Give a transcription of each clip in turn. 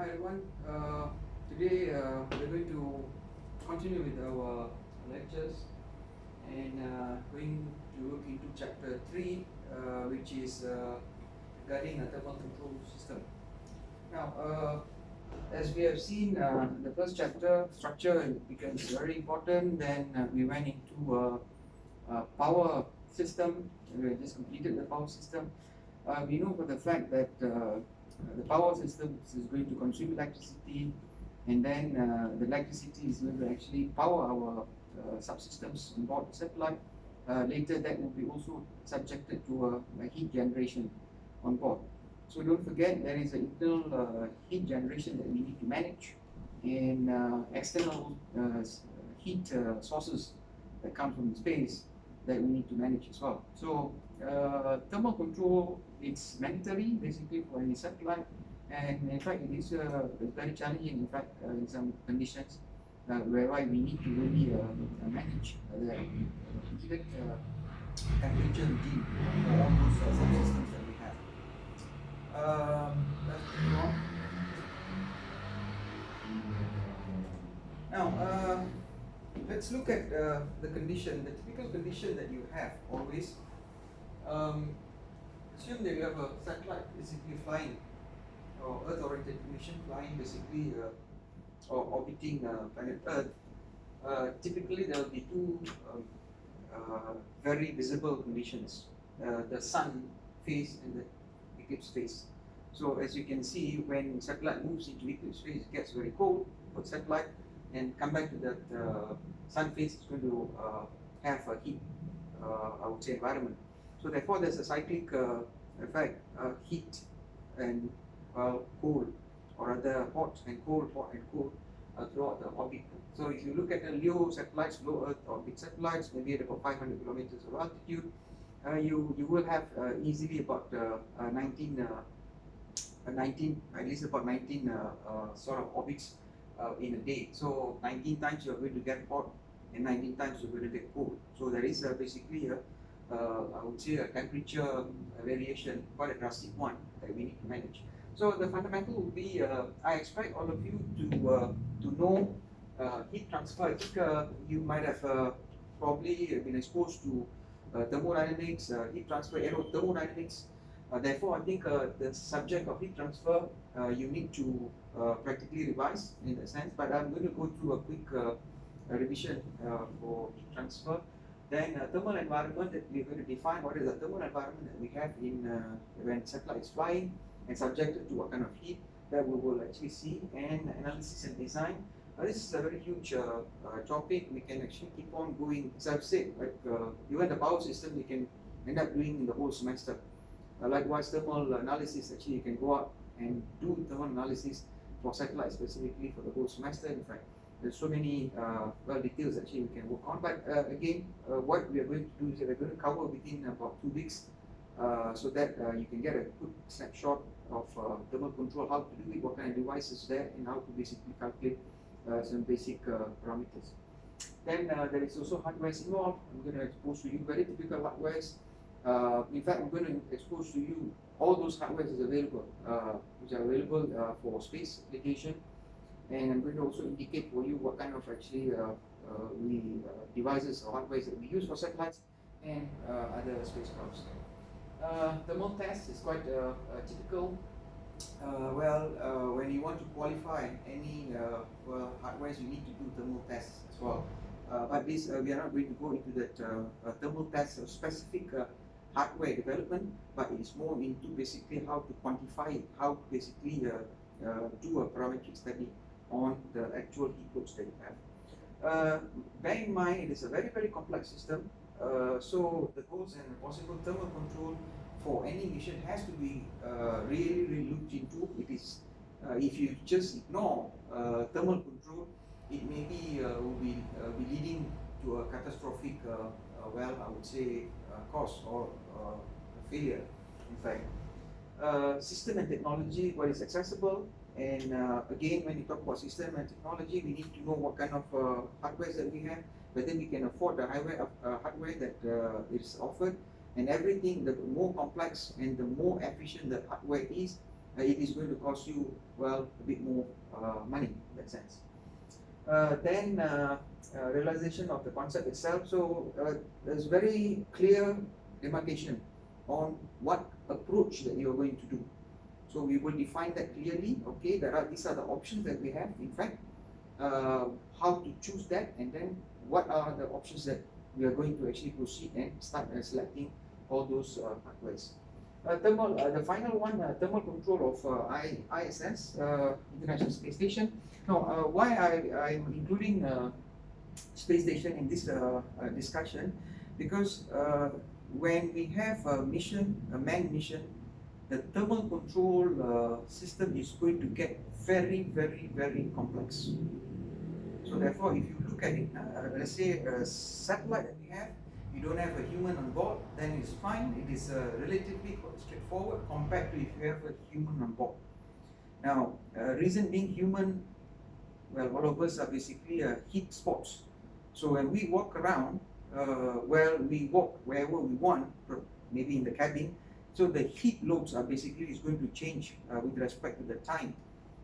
Hi everyone. Today we're going to continue with our lectures and going to look into chapter 3, which is regarding a thermal control system. Now, as we have seen, the first chapter structure becomes very important. Then we went into power system. We just completed the power system. We know for the fact that the power system is going to consume electricity, and then the electricity is going to actually power our subsystems on board the satellite. Later, that will be also subjected to a heat generation on board. So don't forget, there is an internal heat generation that we need to manage, and external heat sources that come from space that we need to manage as well. So thermal control, it's mandatory basically for any satellite, and in fact it is very challenging in fact in some conditions whereby we need to really manage the even temperature regime for all those subsystems that we have. Let's move on. Now, let's look at the condition, the typical condition that you have always. Assume that you have a satellite basically flying, or Earth-oriented mission flying basically, or orbiting planet Earth. Typically, there will be two very visible conditions: the sun phase and the eclipse phase. So, as you can see, when satellite moves into eclipse phase, it gets very cold for satellite, and come back to that sun phase, it's going to have a heat, I would say, environment. So therefore, there's a cyclic effect, heat and cold, or rather hot and cold throughout the orbit. So if you look at the LEO satellites, low Earth orbit satellites, maybe at about 500 kilometers of altitude, you will have easily about 19, at least about 19 sort of orbits in a day. So 19 times you're going to get hot, and 19 times you're going to get cold. So there is basically I would say a temperature variation, quite a drastic one that we need to manage. So the fundamental will be, I expect all of you to know heat transfer. I think you might have probably been exposed to thermodynamics, heat transfer, aerothermodynamics. Therefore, I think the subject of heat transfer you need to practically revise in that sense. But I'm going to go through a quick revision for heat transfer. Then thermal environment, that we're going to define what is the thermal environment that we have in when satellite is flying and subjected to what kind of heat that we will actually see, and analysis and design. This is a very huge topic. We can actually keep on going. As I've said, like even the power system, we can end up doing in the whole semester. Likewise, thermal analysis, actually you can go out and do thermal analysis for satellites specifically for the whole semester. In fact, there's so many details actually we can work on. But again, what we are going to do is that we're going to cover within about 2 weeks, so that you can get a good snapshot of thermal control, how to do it, what kind of devices there, and how to basically calculate some basic parameters. Then there is also hardware involved. I'm going to expose to you very typical hardwares. In fact, I'm going to expose to you all those hardwares is available, which are available for space application, and I'm going to also indicate for you what kind of actually devices or hardware that we use for satellites and other spacecrafts. Thermal test is quite typical. When you want to qualify any hardware, you need to do thermal tests as well. But this we are not going to go into that thermal test of specific hardware development, but it's more into basically how to quantify it, how to basically do a parametric study on the actual heat loads that you have. Bear in mind, it is a very, very complex system. So the goals and possible thermal control for any mission has to be really, really looked into. It is, if you just ignore thermal control, it maybe will be leading to a catastrophic, I would say, cost or failure. In fact, system and technology, what is accessible, and again, when you talk about system and technology, we need to know what kind of hardware that we have, whether we can afford the hardware that is offered, and everything. The more complex and the more efficient the hardware is, it is going to cost you, well, a bit more money in that sense. Then realization of the concept itself. So there's very clear demarcation on what approach that you are going to do. So we will define that clearly. Okay, these are the options that we have. In fact, how to choose that, and then what are the options that we are going to actually proceed and start selecting all those pathways. The final one, thermal control of ISS, International Space Station. Now, why I'm including space station in this discussion, because when we have a mission, a manned mission, the thermal control system is going to get very, very, very complex. So therefore, if you look at it, let's say a satellite that we have, you don't have a human on board, then it's fine. It is relatively straightforward compared to if you have a human on board. Now, reason being human, well, all of us are basically heat spots. So when we walk around, well, we walk wherever we want, maybe in the cabin. So the heat loads are basically is going to change with respect to the time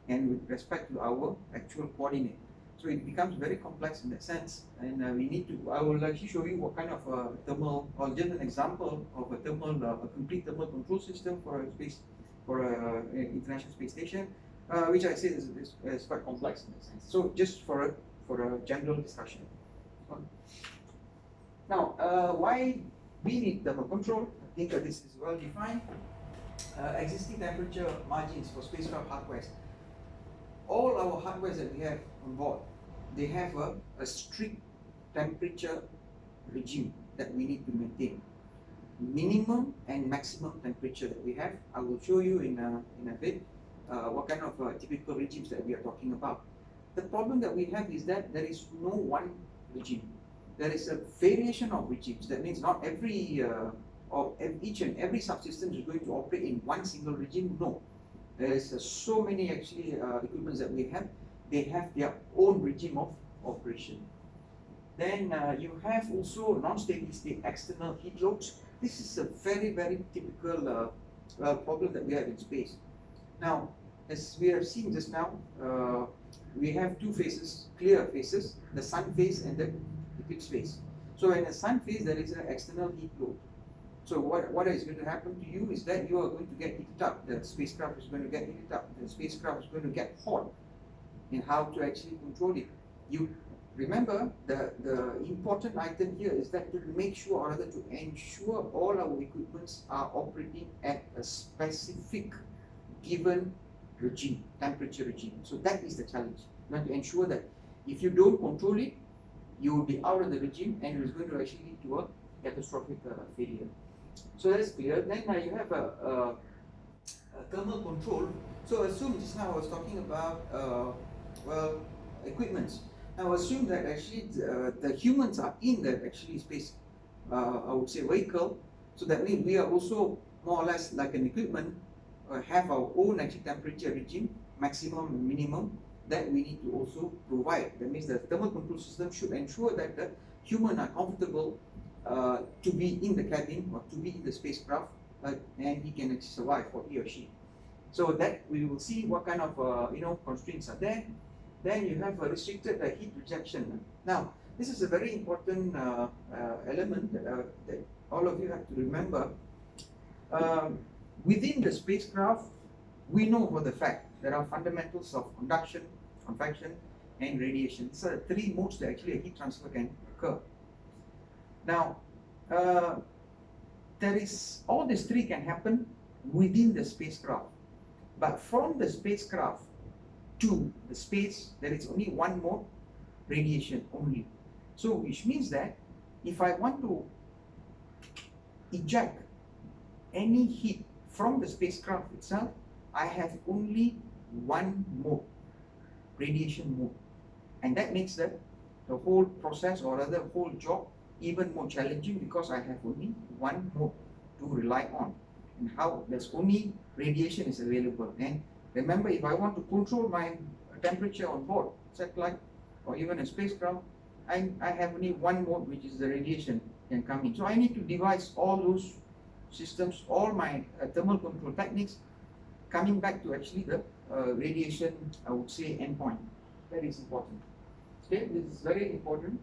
and with respect to our actual coordinate. So it becomes very complex in that sense, and we need to. I will actually show you what kind of thermal, or just an example of a thermal, a complete thermal control system for a space, for a international space station, which I say is quite complex in that sense. So just for a general discussion. Now, why we need thermal control? I think this is well defined. Existing temperature margins for spacecraft hardware. All our hardware that we have on board, they have a strict temperature regime that we need to maintain. Minimum and maximum temperature that we have. I will show you in a bit what kind of typical regimes that we are talking about. The problem that we have is that there is no one regime. There is a variation of regimes. That means not every or each and every subsystem is going to operate in one single regime. No, there is so many actually equipments that we have. They have their own regime of operation. Then you have also non-steady state external heat loads. This is a very, very typical problem that we have in space. Now, as we have seen just now, we have two phases, clear phases, the sun phase and the eclipse phase. So in the sun phase, there is an external heat load. So what is going to happen to you is that you are going to get heated up. The spacecraft is going to get heated up. The spacecraft is going to get hot. And how to actually control it? You remember the important item here is that to make sure, or rather to ensure, all our equipments are operating at a specific given regime, temperature regime. So that is the challenge. You want to ensure that if you don't control it, you will be out of the regime, and it is going to actually lead to a catastrophic failure. So that is clear. Then you have a thermal control. So assume just now I was talking about well, equipments. Now assume that actually the humans are in the actually space, I would say, vehicle. So that means we are also more or less like an equipment, have our own actually temperature regime, maximum and minimum, that we need to also provide. That means the thermal control system should ensure that the human are comfortable to be in the cabin or to be in the spacecraft, and he can actually survive, or he or she. So that we will see what kind of constraints are there. Then you have a restricted heat rejection. Now, this is a very important element that all of you have to remember. Within the spacecraft, we know for the fact there are fundamentals of conduction, convection, and radiation. These are the three modes that actually a heat transfer can occur. Now, there is all these three can happen within the spacecraft, but from the spacecraft to the space, there is only one mode, radiation only. So, which means that if I want to eject any heat from the spacecraft itself, I have only one mode, radiation mode, and that makes the whole process, or rather whole job, even more challenging, because I have only one mode to rely on, and how there's only radiation is available. And remember, if I want to control my temperature on board satellite or even a spacecraft, I have only one mode, which is the radiation can come in. So I need to devise all those systems, all my thermal control techniques coming back to actually the radiation, I would say, endpoint. That is important. Okay, this is very important.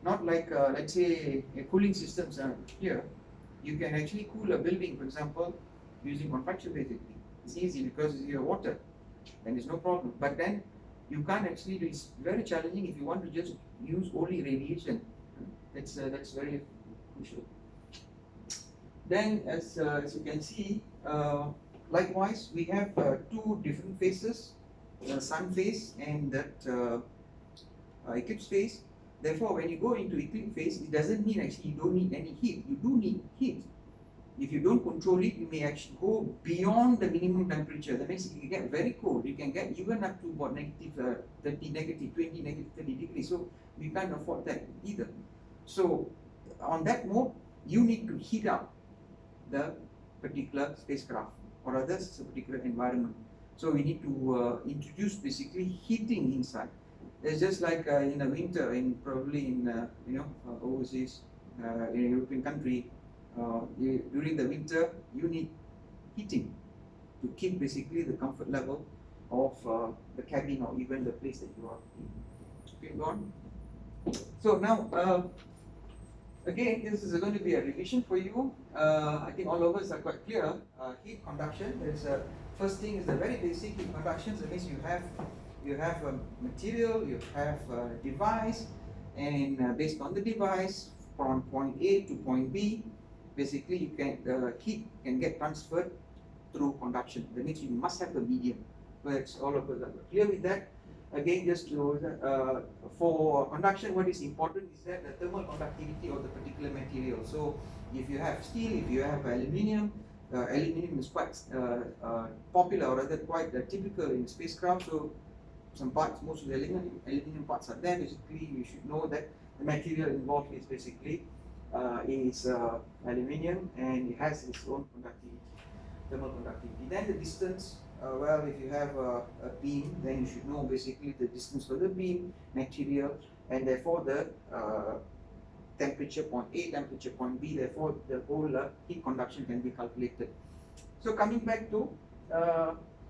Not like let's say cooling systems here. You can actually cool a building, for example, using convection basically. It's easy because it's your water, and it's no problem. But then you can't actually do. It's very challenging if you want to just use only radiation. That's very crucial. Then, as you can see, likewise we have two different phases: the sun phase and that eclipse phase. Therefore, when you go into eclipse phase, it doesn't mean actually you don't need any heat. You do need heat. If you don't control it, you may actually go beyond the minimum temperature. That means you can get very cold. You can get even up to about negative 30, negative 20, negative 30 degrees. So we can't afford that either. So on that mode, you need to heat up the particular spacecraft or rather a particular environment. So we need to introduce basically heating inside. It's just like in the winter, probably in overseas, in a European country, during the winter you need heating to keep basically the comfort level of the cabin or even the place that you are in. Okay, go on. So now, again, this is going to be a revision for you. I think all of us are quite clear. Heat conduction. There's first thing is the very basic heat conduction. That means you have a material, you have a device, and based on the device, from point A to point B, basically you can heat can get transferred through conduction. That means you must have a medium. But all of us are clear with that. Again, just to, for conduction, what is important is that the thermal conductivity of the particular material. So if you have steel, if you have aluminium, aluminium is quite popular or rather quite typical in spacecraft. So some parts, most of the aluminium parts are there. Basically, you should know that the material involved is basically aluminium, and it has its own conductivity, thermal conductivity. Then the distance. Well, if you have a beam, then you should know basically the distance for the beam, material, and therefore the temperature point A, temperature point B. Therefore, the whole heat conduction can be calculated. So coming back to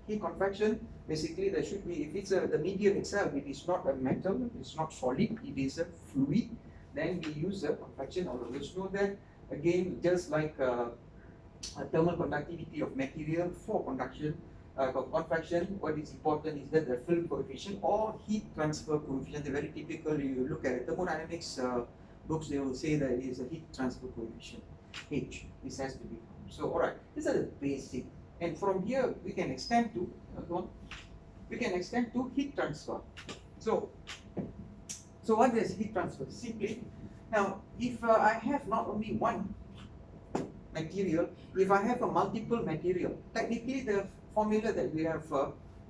heat convection, basically there should be, if it's the medium itself, it is not a metal, it's not solid, it is a fluid. Then we use a convection. All of us know that. Again, just like a thermal conductivity of material for conduction. Convection, what is important is that the film coefficient or heat transfer coefficient. They're very typical. You look at thermodynamics books, they will say that it is a heat transfer coefficient, H. This has to be found. So, all right, these are the basic. And from here, we can extend to heat transfer. So what is heat transfer? Simply, now, if I have not only one material, if I have a multiple material, technically the formula that we have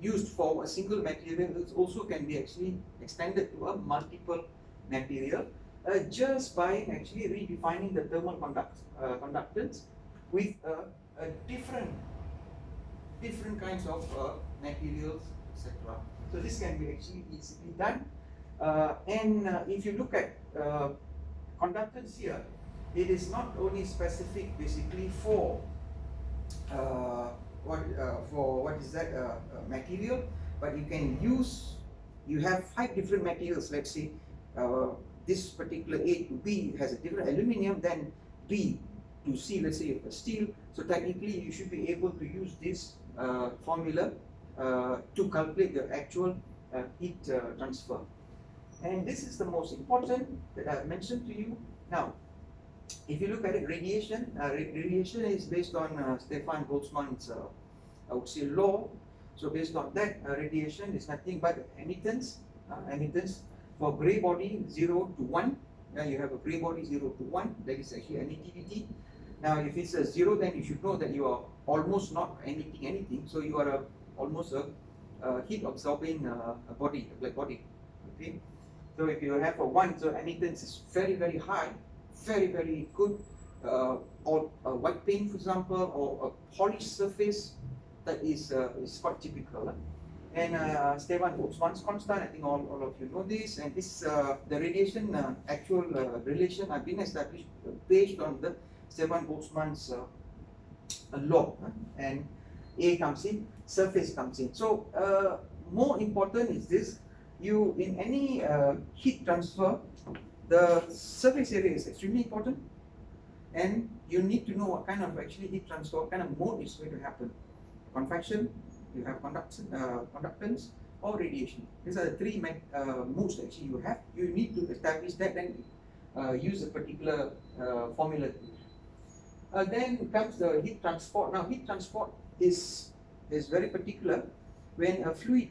used for a single material also can be actually extended to a multiple material just by actually redefining the thermal conductance with different kinds of materials, etc. So this can be actually easily done. And if you look at conductance here, it is not only specific basically for material, but you can use, you have 5 different materials. Let's say this particular A to B has a different aluminium than B to C, let's say a steel. So technically you should be able to use this formula to calculate the actual heat transfer. And this is the most important that I've mentioned to you. Now, if you look at it, radiation is based on Stefan Boltzmann's, I would say, law. So based on that, radiation is nothing but emittance. Emittance for gray body 0 to 1. You have a gray body 0 to 1. That is actually emittivity. Now, if it's a 0, then you should know that you are almost not emitting anything. So you are almost a heat absorbing body, a black body. Okay. So if you have a 1, so emittance is very, very high. Very, very good, or a white paint, for example, or a polished surface, that is quite typical. And Stefan Boltzmann's constant, I think all of you know this, and this the radiation actual relation have been established based on the Stefan Boltzmann's law, and A comes in. surface comes in. So more important is this, you in any heat transfer, the surface area is extremely important, and you need to know what kind of actually heat transfer, what kind of mode is going to happen. Convection, you have conductance, or radiation. These are the three modes that actually you have. You need to establish that, then use a particular formula. Then comes the heat transport. Now heat transport is very particular. When a fluid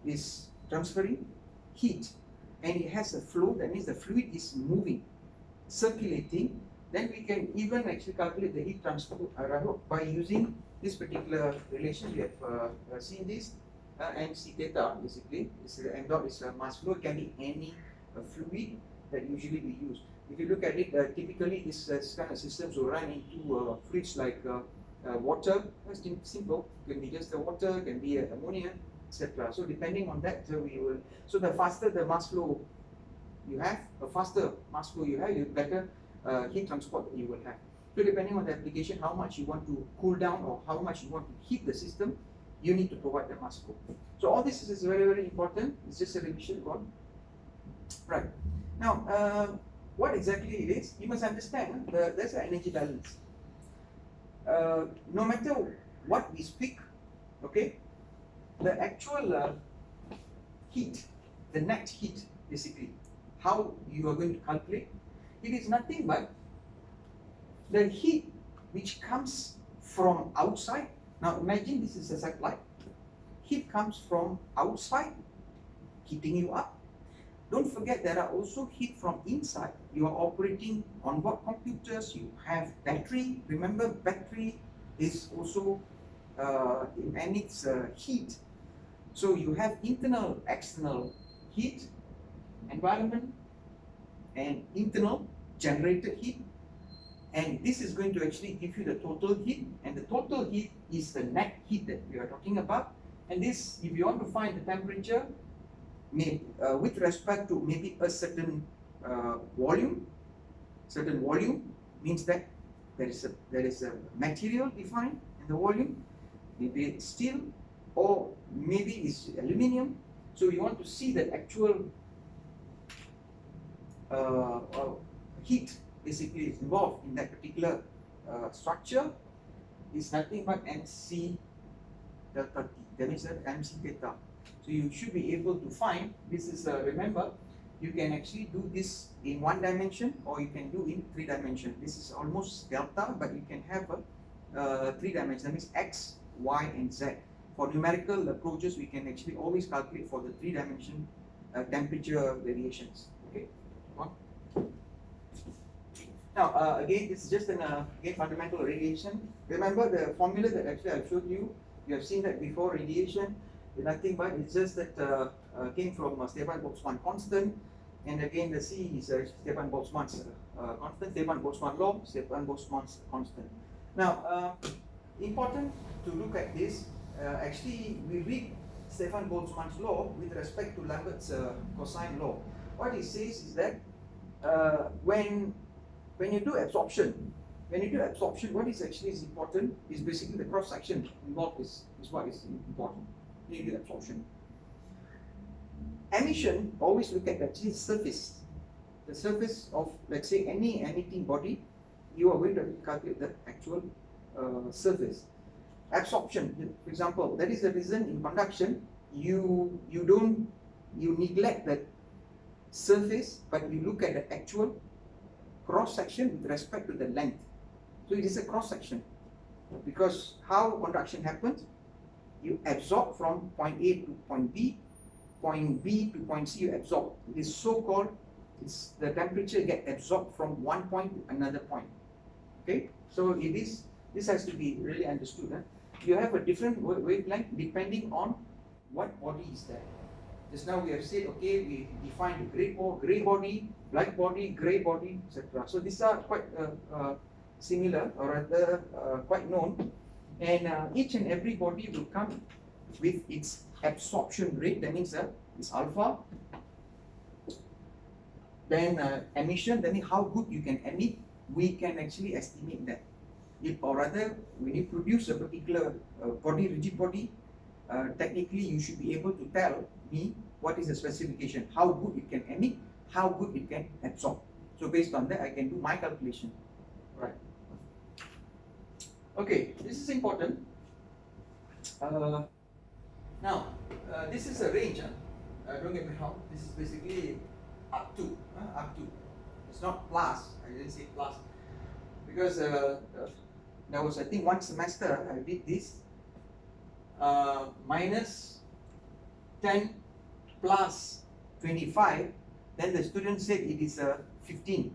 is transferring heat and it has a flow, that means the fluid is moving, circulating, then we can even actually calculate the heat transport by using this particular relation. We have seen this, mc theta basically. M dot is mass flow. It can be any fluid that usually we use. If you look at it, typically this kind of systems will run into fluids like water. It's simple. It can be just the water, can be ammonia, etc. So depending on that, so the faster the mass flow you have, the faster mass flow you have, the better heat transport that you will have. So depending on the application, how much you want to cool down or how much you want to heat the system, you need to provide the mass flow. So all this is very, very important. It's just a revision one. Right. Now, what exactly it is, you must understand there's an energy balance. No matter what we speak, okay, the actual heat, the net heat, basically, how you are going to calculate, it is nothing but the heat which comes from outside. Now imagine this is a satellite. Heat comes from outside, heating you up. Don't forget there are also heat from inside. You are operating onboard computers, you have battery. Remember, battery is also emits heat. So you have internal, external heat, environment, and internal generated heat. And this is going to actually give you the total heat, and the total heat is the net heat that we are talking about. And this, if you want to find the temperature, with respect to maybe a certain volume means that there is a material defined in the volume, maybe it's steel or maybe it's aluminium. So you want to see the actual heat basically is involved in that particular structure, is nothing but mc delta t, that means that mc theta. So you should be able to find, this is, remember, you can actually do this in 1 dimension or you can do in 3 dimension. This is almost delta, but you can have a 3 dimension, that means x, y, and z. For numerical approaches, we can actually always calculate for the 3 dimension temperature variations. Okay. Now, again, it's just an again fundamental radiation. Remember the formula that actually I showed you. You have seen that before. Radiation is nothing but it's just that came from Stefan Boltzmann constant, and again the C is Stefan Boltzmann's constant. Stefan Boltzmann law, Stefan Boltzmann's constant. Now, important to look at this. Actually, we read Stefan Boltzmann's law with respect to Lambert's cosine law. What he says is that when you do absorption, what is actually is important is basically the cross section involved is what is important. When you do absorption. Emission, always look at actually surface. The surface of, let's say, any emitting body, you are going to calculate the actual surface. Absorption, for example, that is the reason in conduction you neglect that surface, but you look at the actual cross section with respect to the length. So it is a cross section, because how conduction happens, you absorb from point A to point B to point C, you absorb. It is so called, it's the temperature get absorbed from one point to another point. Okay, so this has to be really understood. You have a different wavelength depending on what body is there. Just now we have said, okay, we defined gray body, black body, gray body, etc. So these are quite similar, or rather quite known, and each and every body will come with its absorption rate. That means it's alpha. Then emission, that means how good you can emit. We can actually estimate that. Or rather, when you produce a particular body, rigid body, technically you should be able to tell me what is the specification, how good it can emit, how good it can absorb. So based on that, I can do my calculation. Right. Okay, this is important. Now, this is a range. Don't get me wrong. This is basically up to. It's not plus. I didn't say plus because there was, I think, one semester I did this. Minus 10 plus 25, then the student said it is 15.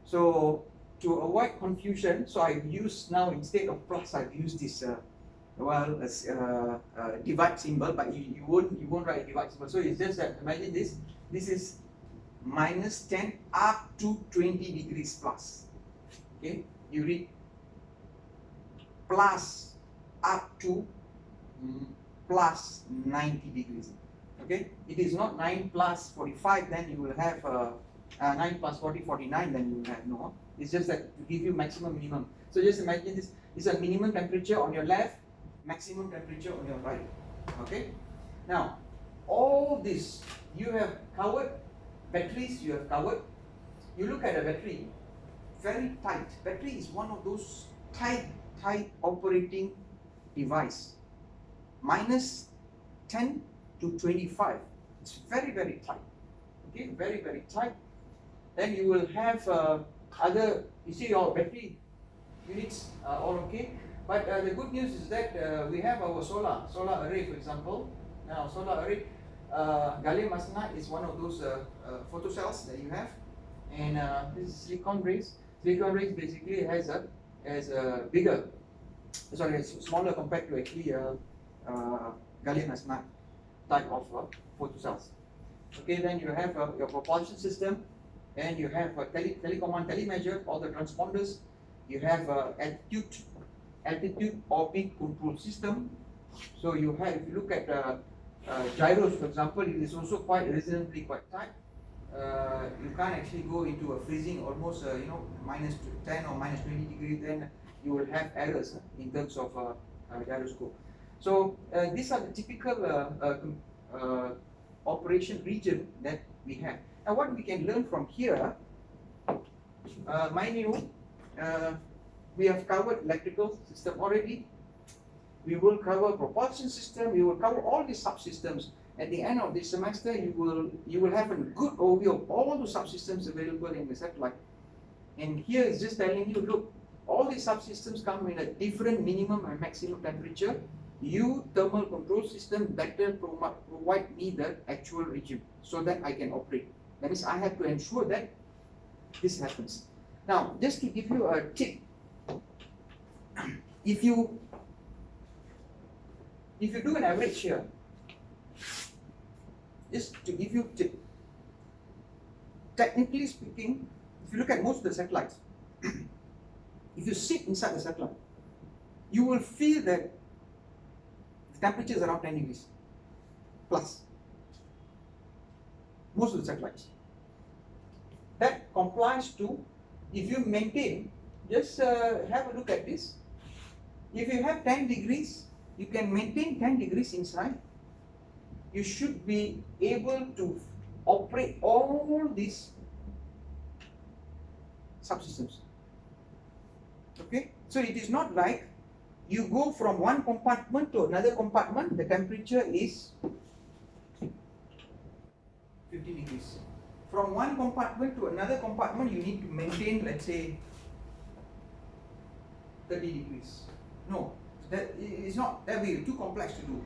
So to avoid confusion, so I've used now, instead of plus, I've used this divide symbol, but you won't write a divide symbol. So it's just that, imagine this is minus 10 up to 20 degrees plus. Okay, you read plus up to plus 90 degrees. Okay, it is not 9 plus 45, then you will have 9 plus 40, 49, then you will have no. It's just that to give you maximum, minimum. So just imagine this is a minimum temperature on your left, maximum temperature on your right. Okay, now all this you have covered. Batteries you have covered. You look at a battery, very tight. Battery is one of those tight operating device. Minus 10 to 25. It's very tight. Okay, very tight. Then you will have other. You see your battery units are all okay. But the good news is that we have our solar array, for example. Now solar array. Gallium arsenide is one of those photocells that you have, and this is silicon rays. Silicon rays basically has a bigger, it's smaller compared to actually gallium arsenide type of photocells. Okay, then you have your propulsion system, and you have telecommand, telemeasure, all the transponders. You have altitude orbit control system. So you have, if you look at gyros, for example, it is also reasonably quite tight. You can't actually go into a freezing, almost minus 10 or minus 20 degrees. Then you will have errors in terms of gyroscope. So these are the typical operation region that we have. And what we can learn from here, we have covered electrical system already. We will cover propulsion system. We will cover all these subsystems. At the end of this semester, you will have a good overview of all the subsystems available in the satellite. And here is just telling you, look, all these subsystems come in a different minimum and maximum temperature. You, thermal control system, better provide me the actual regime so that I can operate. That means I have to ensure that this happens. Now, just to give you a tip, if you do an average here, just to give you a tip, technically speaking, if you look at most of the satellites, if you sit inside the satellite, you will feel that the temperature is around 10 degrees plus. Most of the satellites. That complies to, if you maintain, just have a look at this. If you have 10 degrees, you can maintain 10 degrees inside. You should be able to operate all these subsystems. Okay? So it is not like you go from one compartment to another compartment, the temperature is 50 degrees. From one compartment to another compartment, you need to maintain, let's say, 30 degrees. No, that is not, that will be too complex to do.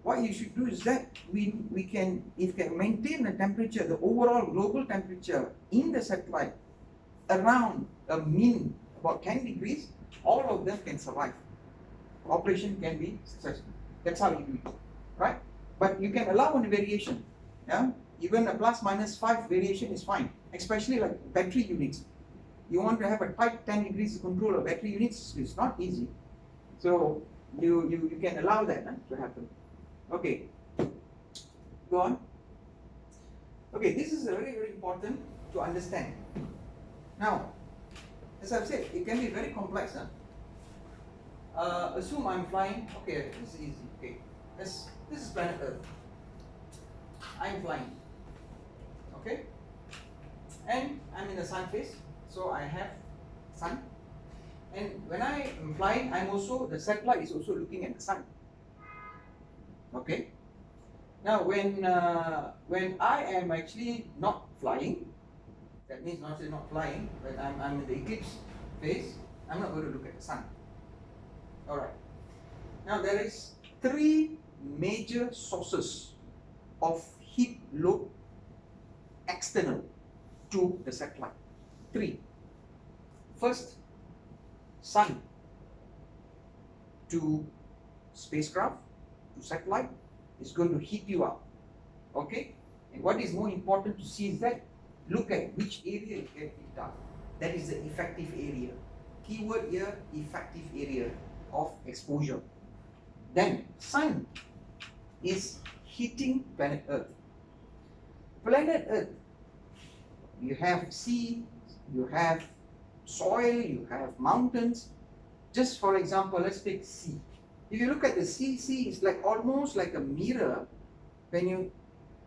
What you should do is that if we can maintain the temperature, the overall global temperature in the satellite around a mean about 10 degrees, all of them can survive. Operation can be successful. That's how you do it, right? But you can allow one variation. Yeah, even a plus minus 5 variation is fine, especially like battery units. You want to have a tight 10 degrees control of battery units, it's not easy. So you can allow that to happen. Okay, go on. Okay, this is very, very important to understand. Now, as I've said, it can be very complex. assume I'm flying. Okay, this is easy. Okay, this is planet Earth. I'm flying. Okay, and I'm in the sun phase, so I have sun. And when I am flying, I'm also, the satellite is also looking at the sun. Okay. Now, when I am actually not flying, that means not flying, but I'm in the eclipse phase, I'm not going to look at the sun. All right. Now, there is 3 major sources of heat load external to the satellite. 3. First, sun to spacecraft, to satellite, is going to heat you up. Okay? And what is more important to see is that look at which area you get heat up. That is the effective area. Keyword here, effective area of exposure. Then sun is heating planet Earth. Planet Earth, you have sea, you have soil, you have mountains. Just for example, let's take sea. If you look at the sea is like almost like a mirror. When you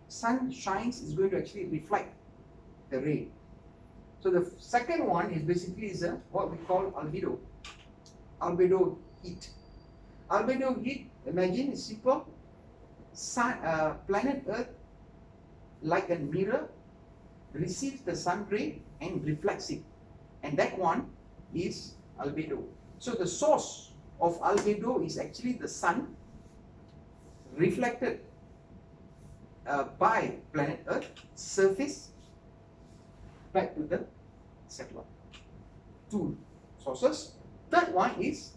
sun shines, it's going to actually reflect the ray. So the second one is basically what we call albedo. Albedo heat. Albedo heat, imagine it's simple. Planet Earth, like a mirror, receives the sun ray and reflects it. And that one is albedo. So the source of albedo is actually the sun reflected by planet Earth surface back to the satellite. 2 sources. Third one is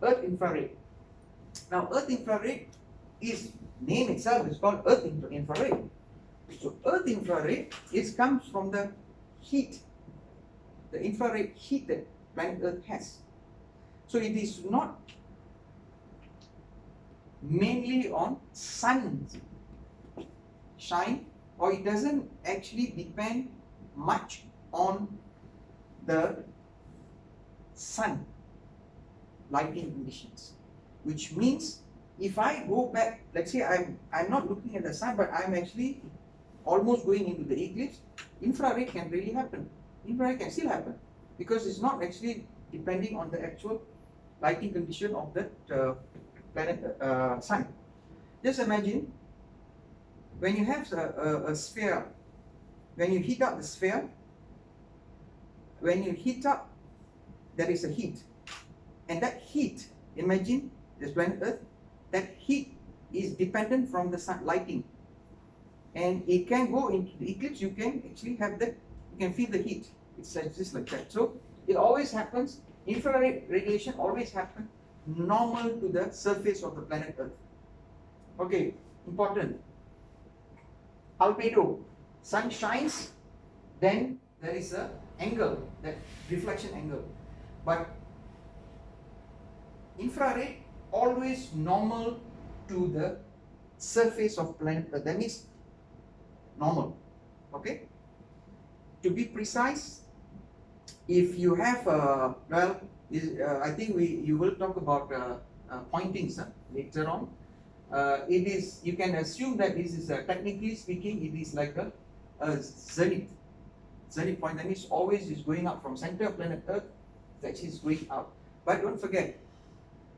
Earth infrared. Now, Earth infrared is, name itself is called Earth infrared. So Earth infrared comes from the heat, the infrared heat that planet Earth has. So it is not mainly on sun shine, or it doesn't actually depend much on the sun lighting conditions. Which means if I go back, let's say I'm not looking at the sun, but I'm actually almost going into the eclipse, infrared can really happen. Infrared can still happen because it's not actually depending on the actual lighting condition of the planet sun. Just imagine when you have a sphere, when you heat up the sphere, when you heat up, there is a heat, and that heat, imagine this planet Earth, that heat is dependent from the sun lighting, and it can go into the eclipse. You can actually have that, you can feel the heat. It's just like that. So it always happens. Infrared radiation always happens normal to the surface of the planet Earth. Okay, important. Albedo, sun shines, then there is a angle, that reflection angle. But infrared always normal to the surface of planet Earth. That means normal. Okay. To be precise, if you have I think you will talk about pointings later on. It is, you can assume that this is technically speaking, it is like a zenith point. That means always is going up from center of planet Earth. It's actually going out. But don't forget,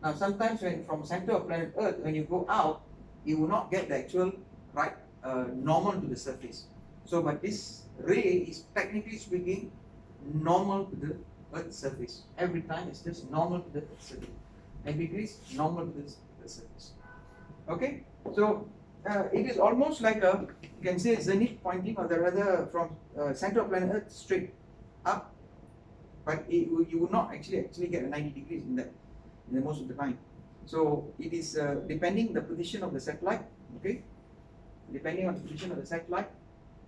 now sometimes when from center of planet Earth, when you go out, you will not get the actual right normal to the surface. So, but this ray is technically speaking normal to the Earth's surface. Every time it's just normal to the Earth's surface. 90 degrees normal to the surface. Okay, so it is almost like a, you can say, zenith pointing, or the rather from center of planet Earth straight up, but you will not actually get a 90 degrees in that, in the most of the time. So it is depending the position of the satellite. Okay, depending on the position of the satellite.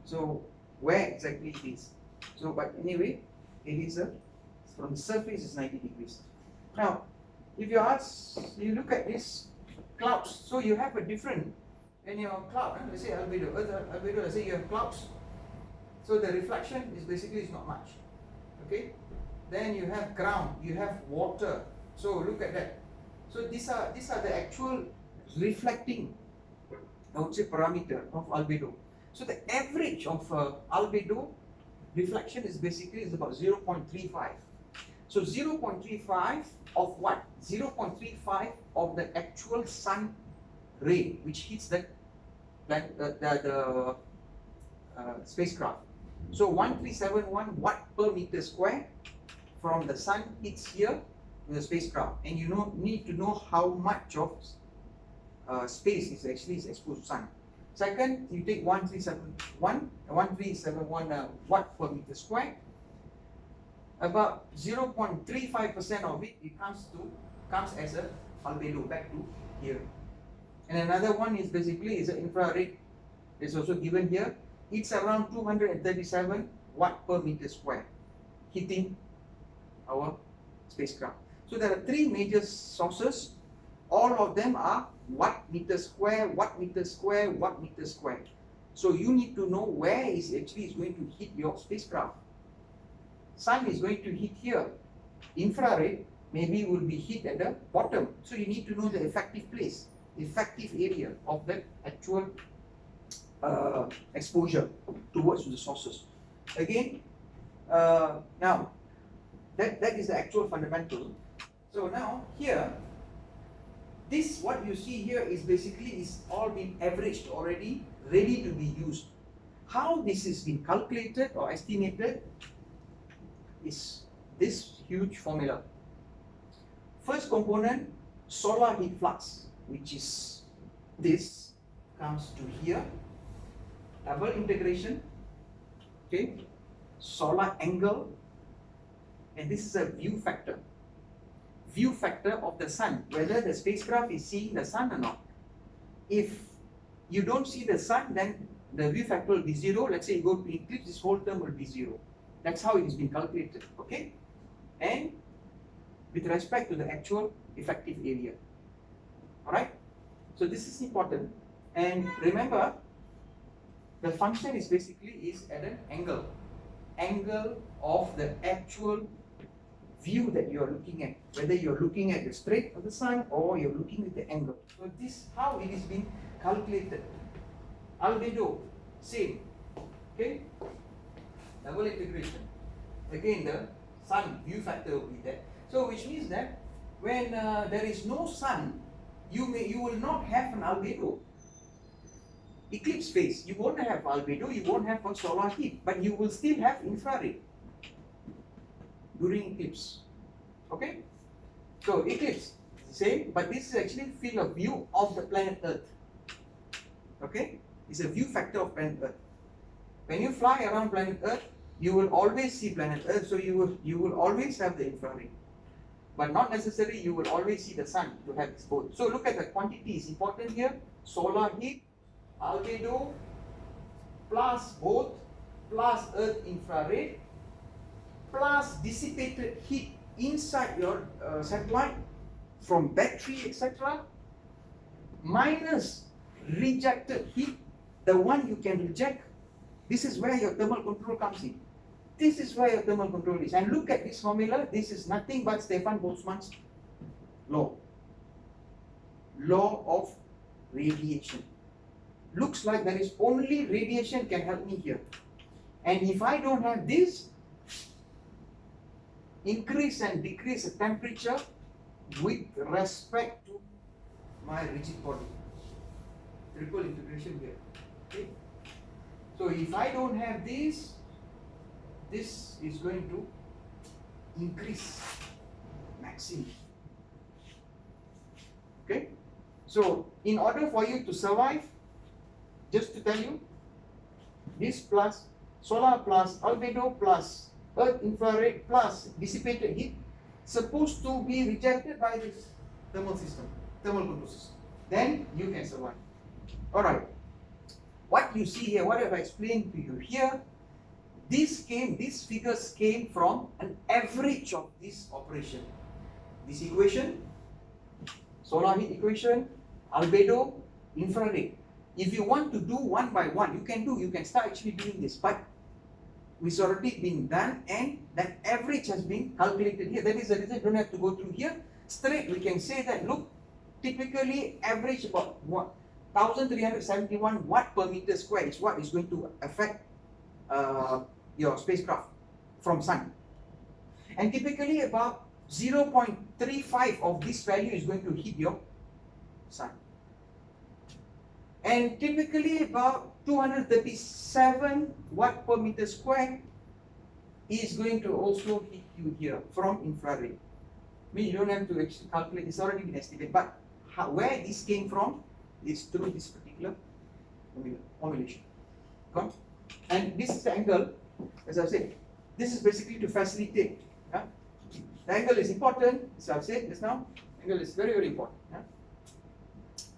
So where exactly it is. So, but anyway, it is from the surface is 90 degrees. Now, if you look at this clouds, so you have a different, when your cloud, let's say albedo, let's say you have clouds, so the reflection is basically not much. Okay, then you have ground, you have water, So look at that. So these are the actual reflecting, I would say, parameter of albedo. So the average of albedo reflection is about 0.35. So 0.35 of what? 0.35 of the actual sun ray which hits the spacecraft. So 1371 watt per meter square from the sun hits here to the spacecraft, and you need to know how much of space is actually exposed to sun. Second, you take 1371 watt per meter square. About 0.35% of it comes as a albedo back to here. And another one is basically an infrared. It's also given here. It's around 237 watt per meter square hitting our spacecraft. So there are three major sources. All of them are watt meter square, watt meter square, watt meter square. So you need to know where is going to hit your spacecraft. Sun is going to hit here. Infrared maybe will be hit at the bottom. So you need to know the effective place, effective area of that actual exposure towards the sources. Again, now that is the actual fundamental. So now here, this what you see here is all been averaged already, ready to be used. How this is been calculated or estimated is this huge formula. First component, solar heat flux, which is this, comes to here. Double integration, okay, solar angle, and this is a view factor. View factor of the sun, whether the spacecraft is seeing the sun or not. If you don't see the sun, then the view factor will be 0. Let's say you go to eclipse, this whole term will be 0. That's how it has been calculated, okay? And with respect to the actual effective area. Alright? So this is important. And remember, the function is at an angle. Angle of the actual view that you are looking at. Whether you are looking at the straight of the sun or you are looking at the angle. So this is how it is being calculated. Albedo, same. Okay? Double integration. Again, the sun view factor will be there. So which means that when there is no sun, you will not have an albedo. Eclipse phase, you won't have albedo, you won't have a solar heat, but you will still have infrared during eclipse. Okay? So eclipse, same, but this is actually field of view of the planet Earth. Okay? It's a view factor of planet Earth. When you fly around planet Earth, you will always see planet Earth, so you will always have the infrared. But not necessarily you will always see the sun to have this both. So look at the quantity is important here. Solar heat, albedo, plus both, plus Earth infrared, plus dissipated heat inside your satellite from battery, etc., minus rejected heat, the one you can reject. This is where your thermal control comes in. This is where your thermal control is. And look at this formula. This is nothing but Stefan Boltzmann's law. Law of radiation. Looks like there is only radiation can help me here. And if I don't have this, increase and decrease the temperature with respect to my rigid body. Triple integration here. Okay? So if I don't have this, this is going to increase maximum. Okay? So in order for you to survive, just to tell you, this plus solar plus albedo plus Earth infrared plus dissipated heat supposed to be rejected by this thermal control system. Then you can survive. Alright. What you see here, what have I explained to you here, these figures came from an average of this operation. This equation, solar heat equation, albedo, infrared. If you want to do one by one, you can start actually doing this, but it's already been done and that average has been calculated here. That is the reason you don't have to go through here. straight we can say that, look, typically average about 1371 watt per meter square is what is going to affect your spacecraft from sun. And typically about 0.35 of this value is going to hit your sun. And typically about 237 watt per meter square is going to also hit you here from infrared. I mean, you don't have to actually calculate, it's already been estimated, but where this came from is through this particular formulation. And this is the angle, as I said, this is basically to facilitate. The angle is important, as I've said just now, angle is very, very important.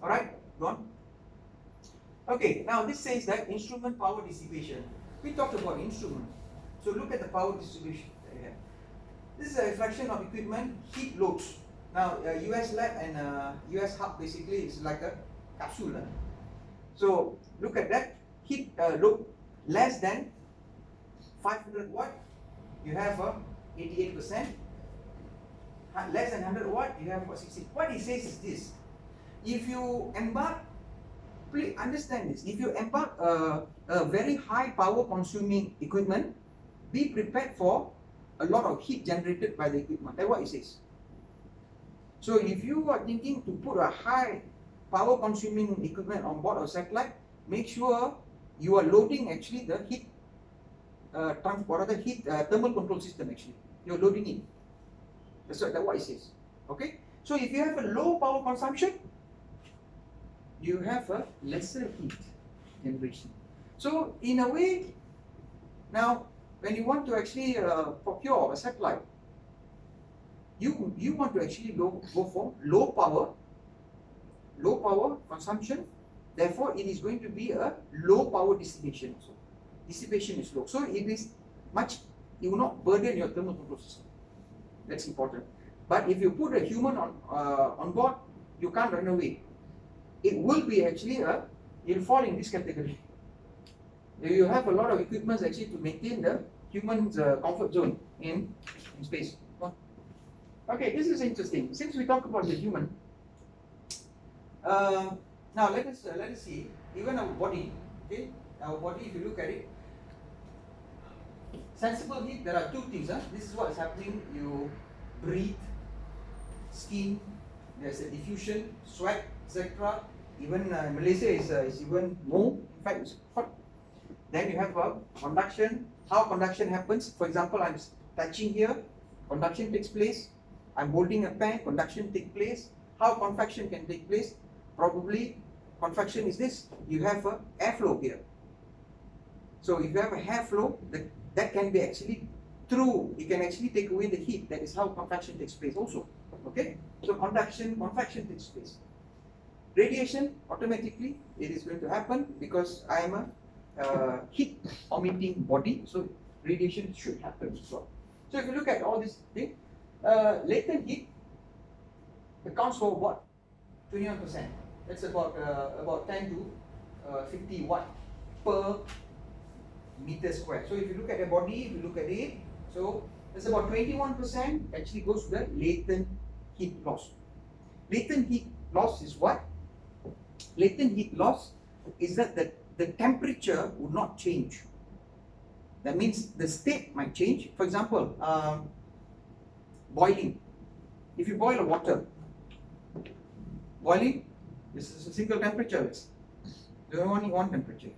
Alright, go on. Okay, now this says that instrument power dissipation. We talked about instrument. So look at the power distribution that you have. This is a reflection of equipment, heat loads. Now, US lab and US hub basically is like a capsule. So look at that, heat load less than 500 watt, you have 88%. Less than 100 watt, you have 60. What he says is this: if you embark, please understand this, if you embark a very high power consuming equipment, be prepared for a lot of heat generated by the equipment. That's what he says. So if you are thinking to put a high power consuming equipment on board a satellite, make sure you are loading actually the heat thermal control system. Actually, you're loading it. That's what it says. Okay. So if you have a low power consumption, you have a lesser heat generation. So in a way, now when you want to actually procure a satellite, you want to actually go for low power consumption. Therefore, it is going to be a low power dissipation. So dissipation is low. So it is much, you will not burden your thermal control system. That's important. But if you put a human on board, you can't run away. It will be actually you'll fall in this category. You have a lot of equipment actually to maintain the human's comfort zone in space. Okay, this is interesting. Since we talk about the human, now let us see even our body. Okay, our body. If you look at it, sensible heat. There are two things. This is what is happening. You breathe, skin. There's a diffusion, sweat, etc. Even Malaysia is even more. In fact, it's hot. Then you have conduction. How conduction happens? For example, I'm touching here. Conduction takes place. I'm holding a pen. Conduction takes place. How convection can take place? Probably convection is this. You have a airflow here. So if you have a airflow, that can be actually through. You can actually take away the heat. That is how convection takes place also. Okay. So convection takes place. Radiation, automatically it is going to happen because I am a heat emitting body, so radiation should happen as well. So if you look at all this thing, latent heat accounts for what? 21%. That's about 10 to 50 watt per meter square. So if you look at the body, if you look at it, so that's about 21% actually goes to the latent heat loss. Latent heat loss is what? Latent heat loss is that the temperature would not change. That means the state might change. For example, boiling. If you boil water, boiling, this is a single temperature. There's only one temperature.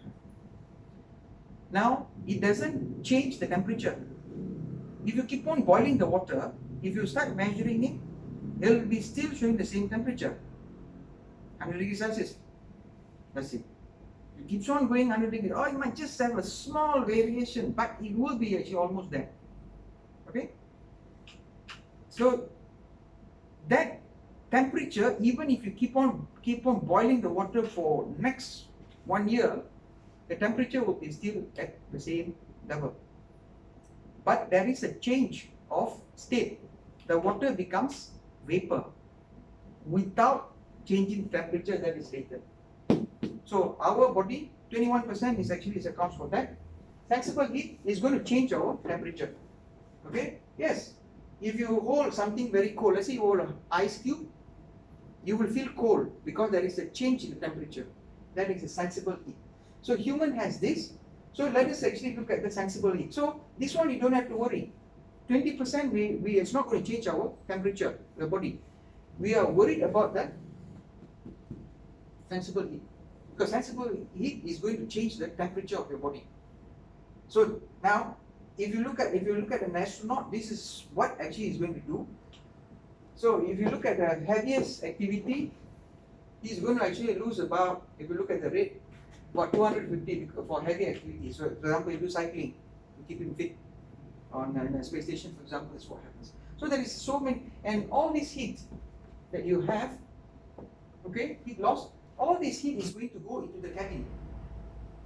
Now, it doesn't change the temperature. If you keep on boiling the water, if you start measuring it, it will be still showing the same temperature. 100 degrees Celsius. That's it. It keeps on going 100 degrees. Oh, it might just have a small variation, but it will be actually almost there. Okay? So that temperature, even if you keep on boiling the water for next 1 year, the temperature will be still at the same level. But there is a change of state. The water becomes vapor without changing temperature that is latent. So our body, 21% is actually accounts for that. Sensible heat is going to change our temperature. Okay? Yes. if you hold something very cold, let's say you hold an ice cube, you will feel cold because there is a change in the temperature. That is a sensible heat. So human has this. So let us actually look at the sensible heat. So this one you don't have to worry. 20% it's not going to change our temperature, the body. We are worried about that sensible heat. Because sensible heat is going to change the temperature of your body. So now if you look at an astronaut, this is what actually is going to do. So if you look at the heaviest activity, he's going to actually lose about, if you look at the rate, about 250 for heavy activity. So for example, you do cycling to keep him fit on a space station, for example, that's what happens. So there is so many, and all this heat that you have, okay, heat loss, all this heat is going to go into the cabin,